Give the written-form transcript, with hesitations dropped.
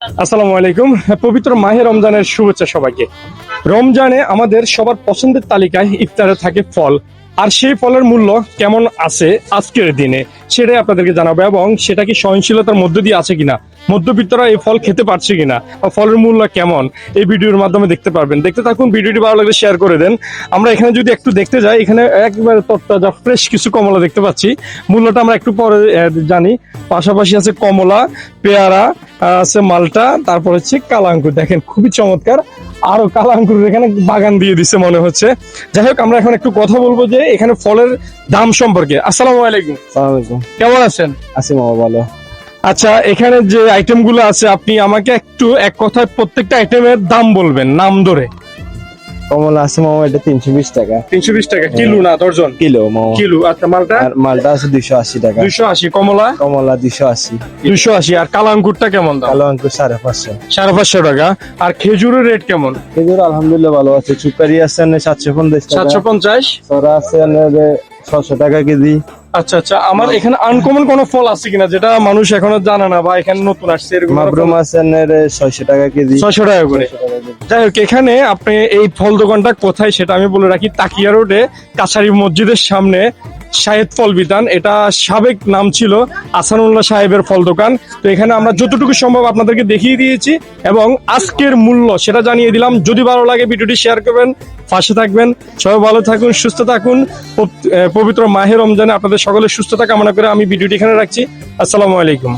আসসালামু আলাইকুম। পবিত্র মাহে রমজানের শুভেচ্ছা সবাইকে। রমজানে আমাদের সবার পছন্দের তালিকায় ইফতারে থাকে ফল, আর সেই ফলের মূল্য কেমন আছে আজকের দিনে সেটাই আপনাদেরকে জানাবো, এবং সেটা কি সহনশীলতার মধ্য দিয়ে আছে কিনা, মধ্যবিত্তরা এই ফল খেতে পারছে কিনা, বা ফলের মূল্য কেমন এই ভিডিওর মাধ্যমে দেখতে পারবেন। দেখতে থাকুন, ভিডিওটি ভালো লাগলে শেয়ার করে দেন। আমরা এখানে যদি একটু দেখতে যাই, এখানে একবারে তরতাজা ফ্রেশ কিছু কমলা দেখতে পাচ্ছি। মূল্যটা আমরা একটু পরে জানি। পাশাপাশি আছে কমলা, পেয়ারা, আছে মালটা, তারপর হচ্ছে কালা আঙ্গুর। দেখেন খুবই চমৎকার, আরো কালা আঙ্গুরের এখানে বাগান দিয়ে দিছে মনে হচ্ছে। যাই হোক, আমরা এখন একটু কথা বলবো যে এখানে ফলের দাম সম্পর্কে। আসসালামু আলাইকুম, আসসালামাইকুম। কেমন আছেন? আছি মামা, ভালো। আচ্ছা, এখানে যে আইটেম গুলো আছে আপনি আমাকে একটু এক কথায় প্রত্যেকটা আইটেমের দাম বলবেন নাম ধরে। কমলা আছে মামা, এটা 320 টাকা 320 টাকা কিলো না দর্জন? কিলো মামা। কিলো। আচ্ছা, মালটা? আর মালটা আছে 280 টাকা। 280। কমলা? কমলা 280। 280। আর কালা আঙ্গুরটা কেমন দাম? কালো আঙ্কুর 550। 550 টাকা। আর খেজুরের রেট কেমন? খেজুর আলহামদুলিল্লাহ ভালো আছে। চুকারি আছে 750 টাকা। 750। সরা আছে 600 টাকা কেজি। আচ্ছা আচ্ছা, আমার এখানে আনকমন কোন ফল আছে কিনা যেটা মানুষ এখনো জানে না বা এখানে নতুন আসছে এরকম? মাবরুম আছে 600 টাকা কেজি। 600 টাকা করে। যাই হোক, এখানে আপনি এই ফল দোকানটা কোথায় সেটা আমি বলে রাখি। তাকিয়া রোডে কাছারি মসজিদের সামনে শাহেদ ফল বিতান, এটা সাবেক নাম ছিল আসানুল্লাহ সাহেবের ফল দোকান। তো এখানে আমরা যতটুকু সম্ভব আপনাদেরকে দেখিয়ে দিয়েছি এবং আজকের মূল্য সেটা জানিয়ে দিলাম। যদি ভালো লাগে ভিডিওটি শেয়ার করবেন, পাশে থাকবেন। সবাই ভালো থাকুন, সুস্থ থাকুন। পবিত্র মাহে রমজানে আপনাদের সকলের সুস্থতা কামনা করে আমি ভিডিওটি এখানে রাখছি। আসসালামু আলাইকুম।